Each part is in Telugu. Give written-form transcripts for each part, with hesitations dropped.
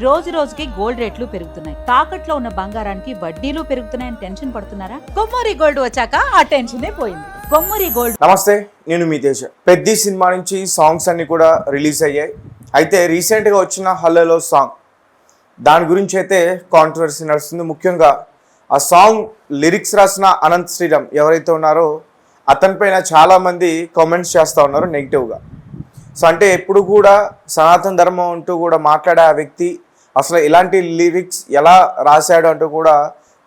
రోజు రోజుకి గోల్డ్ రేట్లు పెరుగుతున్నాయి. తాకట్లో ఉన్న బంగారానికి వడ్డీలు పెరుగుతున్నాయని టెన్షన్ పడుతున్నారా? కొమ్మూరి గోల్డ్ వచ్చాక ఆ టెన్షనే పోయింది. కొమ్మూరి గోల్డ్. నమస్తే, నేను మీ తేజ. పెద్ది సినిమా నుంచి సాంగ్స్ అన్ని కూడా రిలీజ్ అయ్యాయి. అయితే రీసెంట్గా వచ్చిన హల్లలో సాంగ్, దాని గురించి అయితే కాంట్రవర్సీ నడుస్తుంది. ముఖ్యంగా ఆ సాంగ్ లిరిక్స్ రాసిన అనంత్ శ్రీరామ్ ఎవరైతే ఉన్నారో అతనిపైన చాలామంది కామెంట్స్ చేస్తూ ఉన్నారు నెగిటివ్గా. సో అంటే ఎప్పుడు కూడా సనాతన ధర్మం అంటూ కూడా మాట్లాడే ఆ వ్యక్తి అసలు ఇలాంటి లిరిక్స్ ఎలా రాశాడు అంటూ కూడా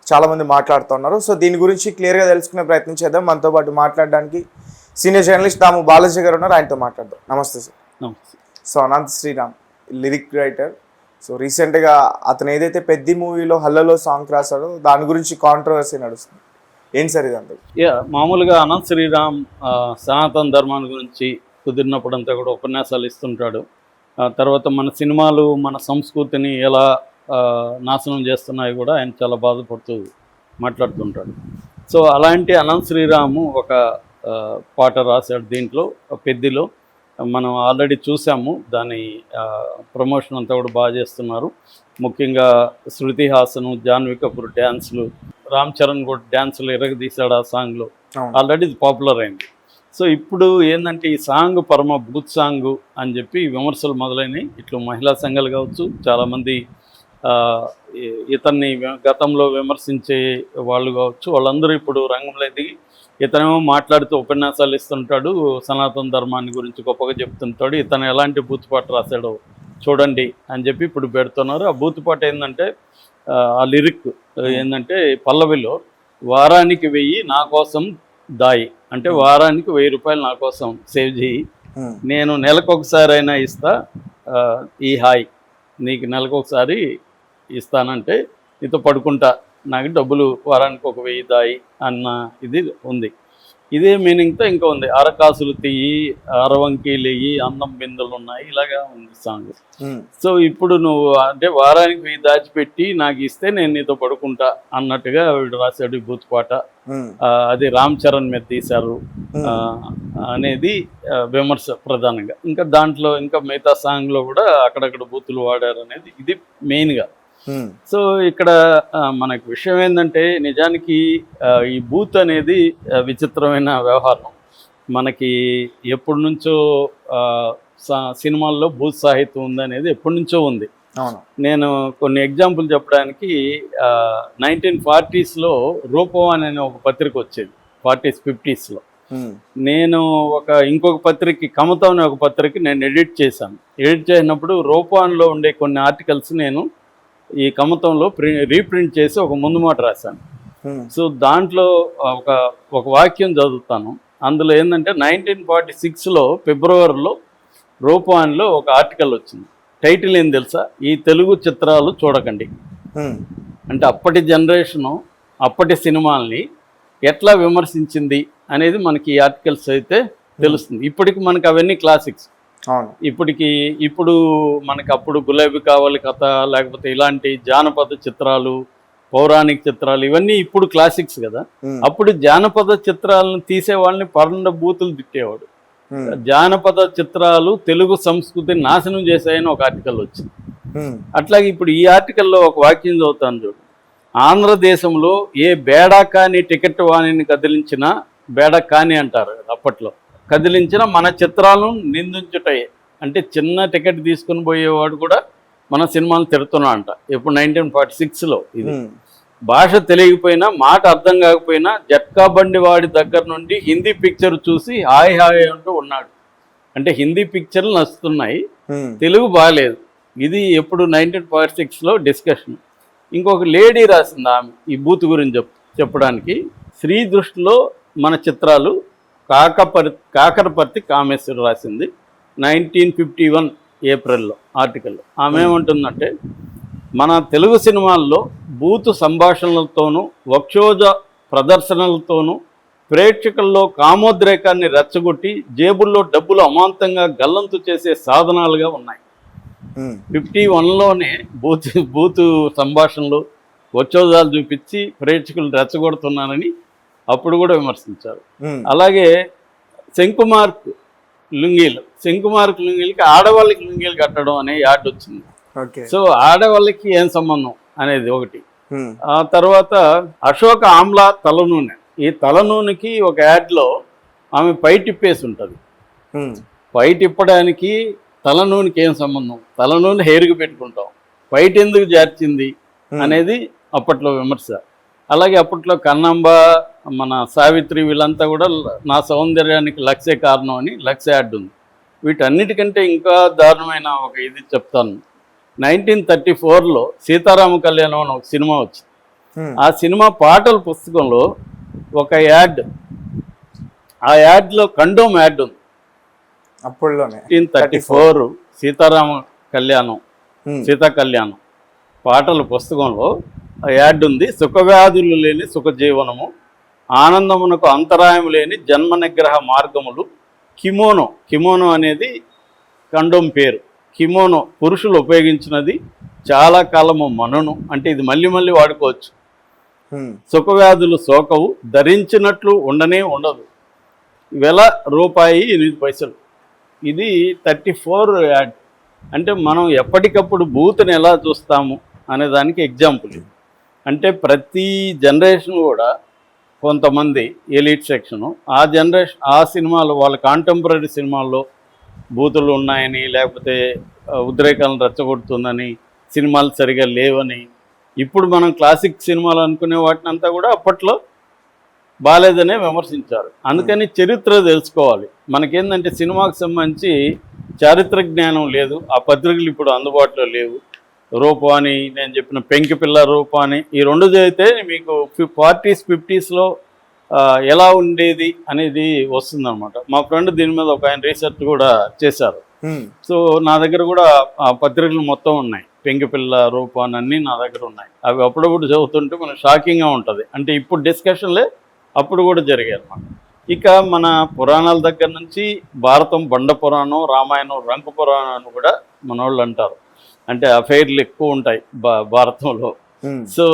చాలామంది మాట్లాడుతూ ఉన్నారు. సో దీని గురించి క్లియర్గా తెలుసుకునే ప్రయత్నం చేద్దాం. మనతో పాటు మాట్లాడడానికి సీనియర్ జర్నలిస్ట్ దాము బాలాజీ గారు ఉన్నారు, ఆయనతో మాట్లాడదాం. నమస్తే సార్. నమస్తే. So Anant Sriram lyric writer. So రీసెంట్గా అతను ఏదైతే పెద్ది మూవీలో హల్లలో సాంగ్ రాశాడో దాని గురించి కాంట్రవర్సీ నడుస్తుంది. ఏంటి సార్ ఇదంతా? మామూలుగా అనంత్ శ్రీరామ్ సనాతన ధర్మాన్ని గురించి కుదిరినప్పుడంతా కూడా ఉపన్యాసాలు ఇస్తుంటాడు. తర్వాత మన సినిమాలు మన సంస్కృతిని ఎలా నాశనం చేస్తున్నాయి కూడా ఆయన చాలా బాధపడుతూ మాట్లాడుతుంటాడు. సో అలాంటి అనంత్ శ్రీరాము ఒక పాట రాశాడు దీంట్లో, పెద్దిలో. మనం ఆల్రెడీ చూసాము, దాని ప్రమోషన్ అంతా కూడా బాగా చేస్తున్నారు. ముఖ్యంగా శృతి హాసను, జాన్వీ కపూర్ డ్యాన్సులు, రామ్ చరణ్ కూడా డ్యాన్సులు ఎరగదీశాడు ఆ సాంగ్లో. ఆల్రెడీ ఇది పాపులర్ అయింది. సో ఇప్పుడు ఏంటంటే ఈ సాంగ్ పరమ బూత్ సాంగ్ అని చెప్పి విమర్శలు మొదలైనవి. ఇట్లా మహిళా సంఘాలు కావచ్చు, చాలామంది ఇతన్ని గతంలో విమర్శించే వాళ్ళు కావచ్చు, వాళ్ళందరూ ఇప్పుడు రంగంలో దిగి ఇతనేమో మాట్లాడుతూ ఉపన్యాసాలు ఇస్తుంటాడు, సనాతన ధర్మాన్ని గురించి గొప్పగా చెప్తుంటాడు, ఇతను ఎలాంటి బూతుపాట రాశాడో చూడండి అని చెప్పి ఇప్పుడు పెడుతున్నారు. ఆ బూతుపాట ఏంటంటే ఆ లిరిక్ ఏంటంటే పల్లవిలో వారానికి 1000 నా కోసం దాయి, అంటే వారానికి 1000 రూపాయలు నా కోసం సేవ్ చేయి, నేను నెలకొకసారి అయినా ఇస్తా ఈ హాయ్, నీకు నెలకొకసారి ఇస్తానంటే నీతో పడుకుంటా, నాకు డబ్బులు వారానికి 1000 దాయి అన్న ఇది ఉంది. ఇదే మీనింగ్తో ఇంకా ఉంది, అరకాసులు తీయి, అరవంకీలు వెయ్యి, అందం బిందులు ఉన్నాయి, ఇలాగా ఉంది సాంగ్. సో ఇప్పుడు నువ్వు అంటే వారానికి 1000 దాచిపెట్టి నాకు ఇస్తే నేను నీతో పడుకుంటా అన్నట్టుగా వీడు రాశాడు ఈ బూత్ పాట. అది రామ్ చరణ్ మీద తీశారు అనేది విమర్శ ప్రధానంగా. ఇంకా దాంట్లో ఇంకా మిగతా సాంగ్లో కూడా అక్కడక్కడ బూతులు వాడారు అనేది ఇది మెయిన్గా. సో ఇక్కడ మనకు విషయం ఏంటంటే నిజానికి ఈ బూత్ అనేది విచిత్రమైన వ్యవహారం. మనకి ఎప్పటి నుంచో సినిమాల్లో బూత్ సాహిత్యం ఉందనేది ఎప్పటి నుంచో ఉంది. నేను కొన్ని ఎగ్జాంపుల్ చెప్పడానికి 1940s రూపవాన్ అనే ఒక పత్రిక వచ్చేది, 40s 50s. నేను ఇంకొక పత్రిక కమతం అనే ఒక పత్రిక నేను ఎడిట్ చేశాను. ఎడిట్ చేసినప్పుడు రూపవాన్లో ఉండే కొన్ని ఆర్టికల్స్ నేను ఈ కమతంలో రీప్రింట్ చేసి ఒక ముందు మాట రాశాను. సో దాంట్లో ఒక వాక్యం చదువుతాను. అందులో ఏంటంటే 1946 ఫిబ్రవరిలో రూపవాన్లో ఒక ఆర్టికల్ వచ్చింది. టైటిల్ ఏం తెలుసా? ఈ తెలుగు చిత్రాలు చూడకండి. అంటే అప్పటి జనరేషను అప్పటి సినిమాల్ని ఎట్లా విమర్శించింది అనేది మనకి ఈ ఆర్టికల్స్ అయితే తెలుస్తుంది. ఇప్పటికి మనకి అవన్నీ క్లాసిక్స్. ఇప్పుడు మనకి అప్పుడు గులాబీ కావాలి కథ, లేకపోతే ఇలాంటి జానపద చిత్రాలు, పౌరాణిక చిత్రాలు, ఇవన్నీ ఇప్పుడు క్లాసిక్స్ కదా. అప్పుడు జానపద చిత్రాలను తీసే వాళ్ళని పర్ణ బూతులు తిట్టేవాడు. జానపద చిత్రాలు తెలుగు సంస్కృతిని నాశనం చేశాయని ఒక ఆర్టికల్ వచ్చింది. అట్లాగే ఇప్పుడు ఈ ఆర్టికల్లో ఒక వాక్యం చదువుతాను చూడు. ఆంధ్రదేశంలో ఏ బేడా కాని టికెట్ వాణిని కదిలించినా, బేడా కాని అంటారు అప్పట్లో, కదిలించిన మన చిత్రాలను నిందించుటాయి. అంటే చిన్న టికెట్ తీసుకుని పోయేవాడు కూడా మన సినిమాలు తిడుతున్నా అంట. ఇప్పుడు 1946లో ఇది భాష తెలియకపోయినా, మాట అర్థం కాకపోయినా జట్కా బండి వాడి దగ్గర నుండి హిందీ పిక్చర్ చూసి హాయ్ హాయ్ అంటూ ఉన్నాడు. అంటే హిందీ పిక్చర్లు నచ్చుతున్నాయి, తెలుగు బాగాలేదు. ఇది ఎప్పుడు 1946లో డిస్కషన్. ఇంకొక లేడీ రాసింది ఆమె ఈ బూత్ గురించి చెప్పడానికి. స్త్రీ దృష్టిలో మన చిత్రాలు కాకరపర్తి కామేశ్వరి రాసింది 1951 ఏప్రిల్లో ఆర్టికల్లో. ఆమె ఏమంటుందంటే, మన తెలుగు సినిమాల్లో బూతు సంభాషణలతోనూ వక్షోజ ప్రదర్శనలతోనూ ప్రేక్షకుల్లో కామోద్రేకాన్ని రెచ్చగొట్టి జేబుల్లో డబ్బులు అమాంతంగా గల్లంతు చేసే సాధనాలుగా ఉన్నాయి. 51లోనే బూతు సంభాషణలు, వక్షోజాలు చూపించి ప్రేక్షకులు రెచ్చగొడుతున్నానని అప్పుడు కూడా విమర్శించారు. అలాగే శంకుమార్క్ లుంగీలకి ఆడవాళ్ళకి లుంగీలు కట్టడం అనే యాడ్ వచ్చింది. ఓకే. సో ఆడవాళ్ళకి ఏం సంబంధం అనేది ఒకటి. ఆ తర్వాత అశోక ఆమ్లా తల నూనె. ఈ తల నూనెకి ఒక యాడ్లో ఆమె పై టిప్పేసి ఉంటుంది. పై తిప్పడానికి తల నూనెకి ఏం సంబంధం? తల నూనె హెయిర్కి పెట్టుకుంటాం, పైట ఎందుకు జార్చింది అనేది అప్పట్లో విమర్శ. అలాగే అప్పట్లో కన్నంబ, మన సావిత్రి వీళ్ళంతా కూడా నా సౌందర్యానికి లక్సే కారణం అని లక్స్ యాడ్ ఉంది. వీటన్నిటికంటే ఇంకా దారుణమైన ఒక ఇది చెప్తాను. 1934లో సీతారామ కళ్యాణం అని ఒక సినిమా వచ్చింది. ఆ సినిమా పాటల పుస్తకంలో ఒక యాడ్, ఆ యాడ్లో కండోమ్ యాడ్ ఉంది. అప్పుడులోనే 1934 సీతారామ కళ్యాణం, సీతా కళ్యాణం పాటల పుస్తకంలో యాడ్ ఉంది. సుఖవ్యాధులు లేని సుఖజీవనము, ఆనందమునకు అంతరాయం లేని జన్మ నిగ్రహ మార్గములు, కిమోనో. కిమోనో అనేది కండోమ్ పేరు. కిమోనో పురుషులు ఉపయోగించినది, చాలా కాలము మనును, అంటే ఇది మళ్ళీ మళ్ళీ వాడుకోవచ్చు. సుఖవ్యాధులు సోకవు, ధరించినట్లు ఉండనే ఉండదు, ₹1.8. ఇది 34 యాడ్. అంటే మనం ఎప్పటికప్పుడు బూత్ని ఎలా చూస్తాము అనే దానికి ఎగ్జాంపుల్. అంటే ప్రతి జనరేషన్ కూడా కొంతమంది ఎలీట్ సెక్షను ఆ జనరేషన్ ఆ సినిమాలు వాళ్ళ కాంటెంపరీ సినిమాల్లో బూతులు ఉన్నాయని, లేకపోతే ఉద్రేకాలను రెచ్చగొడుతుందని, సినిమాలు సరిగా లేవని, ఇప్పుడు మనం క్లాసిక్ సినిమాలు అనుకునే వాటిని అంతా కూడా అప్పట్లో బాలేదనే విమర్శించారు. అందుకని చరిత్ర తెలుసుకోవాలి. మనకేందంటే సినిమాకు సంబంధించి చారిత్ర జ్ఞానం లేదు. ఆ పత్రికలు ఇప్పుడు అందుబాటులో లేవు. రూపాని, నేను చెప్పిన పెంకిపిల్ల రూపాని, ఈ రెండు చదివితే మీకు 40s 50sలో ఎలా ఉండేది అనేది వస్తుందన్నమాట. మా ఫ్రెండ్ దీని మీద ఒక ఆయన రీసెర్చ్ కూడా చేశారు. సో నా దగ్గర కూడా ఆ పత్రికలు మొత్తం ఉన్నాయి. పెంకిపిల్ల రూపాని అన్నీ నా దగ్గర ఉన్నాయి. అవి అప్పుడప్పుడు చదువుతుంటే మనకు షాకింగ్గా ఉంటుంది. అంటే ఇప్పుడు డిస్కషన్లే అప్పుడు కూడా జరిగాయి అన్నమాట. ఇక మన పురాణాల దగ్గర నుంచి భారతం బండ పురాణం, రామాయణం రంకు పురాణం అని కూడా మన వాళ్ళు అంటారు. అంటే అఫైర్లు ఎక్కువ ఉంటాయి భారతంలో. సో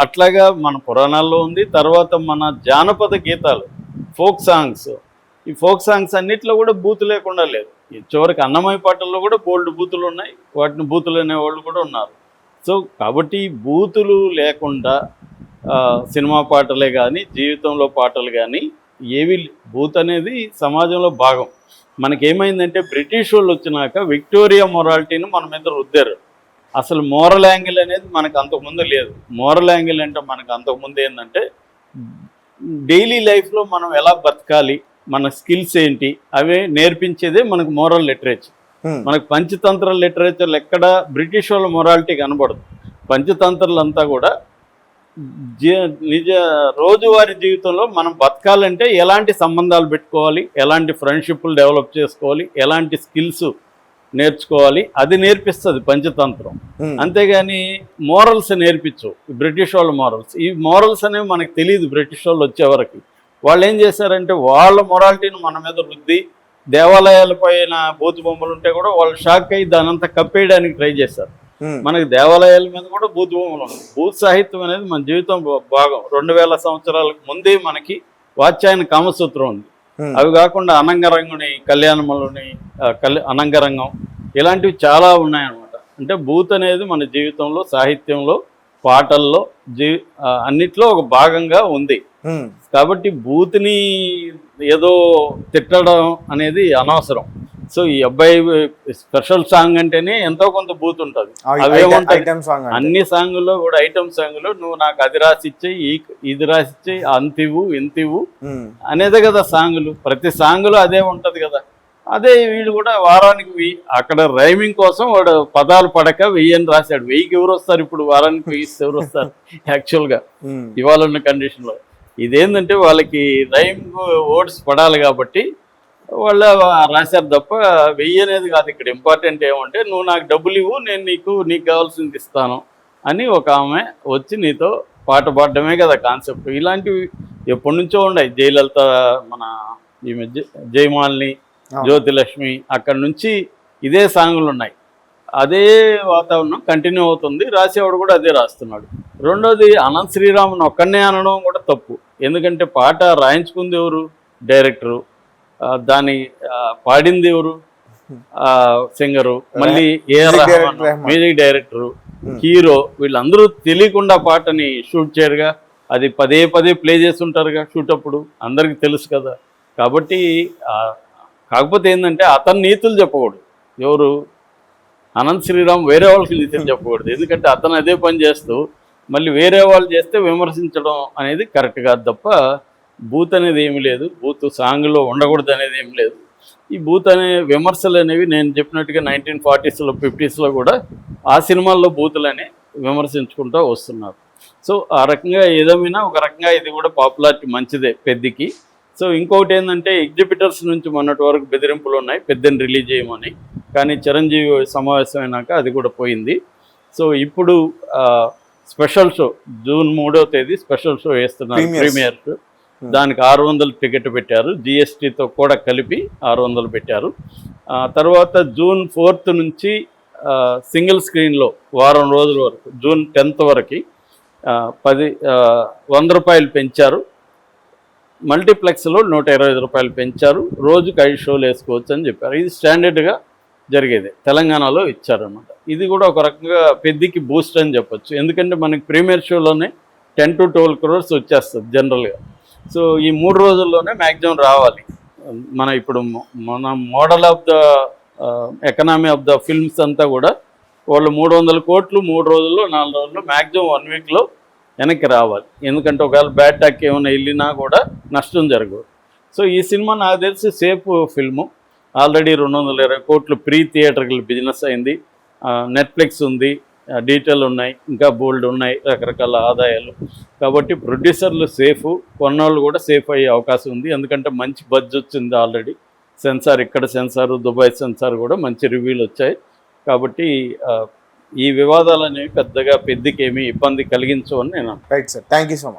అట్లాగా మన పురాణాల్లో ఉంది. తర్వాత మన జానపద గీతాలు, ఫోక్ సాంగ్స్, ఈ ఫోక్ సాంగ్స్ అన్నిట్లో కూడా బూతు లేకుండా లేదు. చివరికి అన్నమయ్య పాటల్లో కూడా బోల్డ్ బూతులు ఉన్నాయి. వాటిని బూతులు అనేవాళ్ళు కూడా ఉన్నారు. సో కాబట్టి బూతులు లేకుండా సినిమా పాటలే కానీ, జీవితంలో పాటలు కానీ ఏవి, బూత్ అనేది సమాజంలో భాగం. మనకేమైందంటే బ్రిటిష్ వాళ్ళు వచ్చినాక విక్టోరియా మొరాలిటీని మన మీద రుద్దారు. అసలు మోరల్ యాంగిల్ అనేది మనకు అంతకుముందు లేదు. మోరల్ యాంగిల్ అంటే మనకు అంతకుముందు ఏంటంటే డైలీ లైఫ్లో మనం ఎలా బతకాలి, మన స్కిల్స్ ఏంటి, అవే నేర్పించేదే మనకు మోరల్ లిటరేచర్. మనకు పంచతంత్ర లిటరేచర్లు ఎక్కడ బ్రిటిష్ వాళ్ళ మొరాలిటీ కనబడదు. పంచతంత్రులంతా కూడా నిజ రోజువారీ జీవితంలో మనం బతకాలంటే ఎలాంటి సంబంధాలు పెట్టుకోవాలి, ఎలాంటి ఫ్రెండ్షిప్లు డెవలప్ చేసుకోవాలి, ఎలాంటి స్కిల్స్ నేర్చుకోవాలి, అది నేర్పిస్తుంది పంచతంత్రం. అంతేగాని మోరల్స్ నేర్పించు బ్రిటిష్ వాళ్ళ మోరల్స్. ఈ మోరల్స్ అనేవి మనకు తెలియదు. బ్రిటిష్ వాళ్ళు వచ్చేవరకు వాళ్ళు ఏం చేశారంటే వాళ్ళ మొరాలిటీని మన మీద రుద్ది, దేవాలయాల పైన బూతు బొమ్మలు ఉంటే కూడా వాళ్ళు షాక్ అయ్యి దానంతా కప్పేయడానికి ట్రై చేశారు. మనకి దేవాలయాల మీద కూడా బూతు బొమ్మలు ఉన్నాయి. బూత్ సాహిత్యం అనేది మన జీవితం భాగం. 2000 సంవత్సరాలకు ముందే మనకి వాత్స్యాయన కామసూత్రం ఉంది. అవి కాకుండా అనంగరంగుని, కళ్యాణములని, అనంగరంగం, ఇలాంటివి చాలా ఉన్నాయన్నమాట. అంటే బూత్ అనేది మన జీవితంలో, సాహిత్యంలో, పాటల్లో, అన్నిట్లో ఒక భాగంగా ఉంది. కాబట్టి బూత్ని ఏదో తిట్టడం అనేది అనవసరం. సో ఈ అబ్బాయి స్పెషల్ సాంగ్ అంటేనే ఎంతో కొంత బూత్ ఉంటుంది. అవేముంటాయి అన్ని సాంగుల్లో కూడా, ఐటమ్ సాంగులో నువ్వు నాకు అది రాసిచ్చేయి, ఇది రాసిచ్చేయి, అంతివు ఇంతివు అనేదే కదా సాంగులు. ప్రతి సాంగులో అదే ఉంటది కదా. అదే వీళ్ళు కూడా వారానికి అక్కడ రైమింగ్ కోసం వాడు పదాలు పడక 1000 అని రాశాడు. 1000కి ఎవరు వస్తారు ఇప్పుడు? వారానికి 1000 ఎవరు వస్తారు యాక్చువల్గా ఇవాళ ఉన్న కండిషన్లో? ఇదేంటంటే వాళ్ళకి రైమ్ వర్డ్స్ పడాలి కాబట్టి వాళ్ళు రాశారు తప్ప 1000 అనేది కాదు. ఇక్కడ ఇంపార్టెంట్ ఏమంటే నువ్వు నాకు డబ్బులు ఇవ్వు, నేను నీకు కావాల్సింది ఇస్తాను అని ఒక ఆమె వచ్చి నీతో పాట పాడడమే కదా కాన్సెప్ట్. ఇలాంటివి ఎప్పటి నుంచో ఉన్నాయి. జయలలిత, మన ఈమె జయమాలిని, జ్యోతిలక్ష్మి, అక్కడి నుంచి ఇదే సాంగులు ఉన్నాయి. అదే వాతావరణం కంటిన్యూ అవుతుంది. రాసేవాడు కూడా అదే రాస్తున్నాడు. రెండోది అనంత శ్రీరాముని ఒక్కడనే అనడం కూడా తప్పు. ఎందుకంటే పాట రాయించుకుంది ఎవరు? డైరెక్టరు. దాన్ని పాడింది ఎవరు? సింగరు, మళ్ళీ AR Music Rahman, director Rahman. Music director, hero, వీళ్ళందరూ తెలియకుండా పాటని షూట్ చేయరుగా. అది పదే పదే ప్లే చేస్తుంటారుగా షూట్ అప్పుడు, అందరికీ తెలుసు కదా. కాబట్టి కాకపోతే ఏంటంటే అతను నీతులు చెప్పకూడదు. ఎవరు అనంత్ శ్రీరామ్ వేరే వాళ్ళకి నీతులు చెప్పకూడదు. ఎందుకంటే అతను అదే పని చేస్తూ మళ్ళీ వేరే వాళ్ళు చేస్తే విమర్శించడం అనేది కరెక్ట్ కాదు తప్ప బూత్ అనేది ఏమి లేదు, బూత్ సాంగ్లో ఉండకూడదు అనేది ఏమి లేదు. ఈ బూత్ అనే విమర్శలు అనేవి నేను చెప్పినట్టుగా 1940s 50s కూడా ఆ సినిమాల్లో బూతులని విమర్శించుకుంటూ వస్తున్నారు. సో ఆ రకంగా ఏదేమైనా ఒక రకంగా ఇది కూడా పాపులారిటీ మంచిదే పెద్దికి. సో ఇంకొకటి ఏంటంటే ఎగ్జిబిటర్స్ నుంచి మొన్నటి వరకు బెదిరింపులు ఉన్నాయి పెద్దని రిలీజ్ చేయమని, కానీ చిరంజీవి సమావేశం అయినాక అది కూడా పోయింది. సో ఇప్పుడు స్పెషల్ షో జూన్ 3వ తేదీ స్పెషల్ షో వేస్తున్నారు, ప్రీమియర్ షో. దానికి 600 టికెట్ పెట్టారు, జిఎస్టీతో కూడా కలిపి 600 పెట్టారు. తర్వాత జూన్ 4th నుంచి సింగిల్ స్క్రీన్లో వారం రోజుల వరకు జూన్ 10th వరకు 100 రూపాయలు పెంచారు. మల్టీప్లెక్స్లో 125 రూపాయలు పెంచారు. రోజుకి 5 షోలు వేసుకోవచ్చు అని చెప్పారు. ఇది స్టాండర్డ్గా జరిగేది, తెలంగాణలో ఇచ్చారన్నమాట. ఇది కూడా ఒక రకంగా పెద్దికి బూస్ట్ అని చెప్పొచ్చు. ఎందుకంటే మనకి ప్రీమియర్ షోలోనే 10 to 12 crores వచ్చేస్తుంది జనరల్గా. సో ఈ 3 రోజుల్లోనే మ్యాక్సిమం రావాలి. ఇప్పుడు మన model of the economy of the films అంతా కూడా వాళ్ళు 300 కోట్లు 3 రోజుల్లో 4 రోజుల్లో మ్యాక్సిమం 1 వీక్లో వెనక్కి రావాలి. ఎందుకంటే ఒకవేళ బ్యాడ్ టాక్ ఏమైనా వెళ్ళినా కూడా నష్టం జరగదు. సో ఈ సినిమా నాకు తెలిసి సేఫ్ ఫిల్ము. ఆల్రెడీ 220 కోట్లు ప్రీ థియేటర్కి బిజినెస్ అయింది. నెట్ఫ్లిక్స్ ఉంది, డీటెయిల్ ఉన్నాయి, ఇంకా బోల్డ్ ఉన్నాయి రకరకాల ఆదాయాలు. కాబట్టి ప్రొడ్యూసర్లు సేఫ్, కొన్నోళ్ళు కూడా సేఫ్ అయ్యే అవకాశం ఉంది. ఎందుకంటే మంచి బడ్జ్ వచ్చింది ఆల్రెడీ. సెన్సార్, ఇక్కడ సెన్సారు, దుబాయ్ సెన్సార్ కూడా మంచి రివ్యూలు వచ్చాయి. కాబట్టి ఈ వివాదాలు అనేవి పెద్దగా పెద్దికి ఏమీ ఇబ్బంది కలిగించవని నేను. Right sir, thank you so much.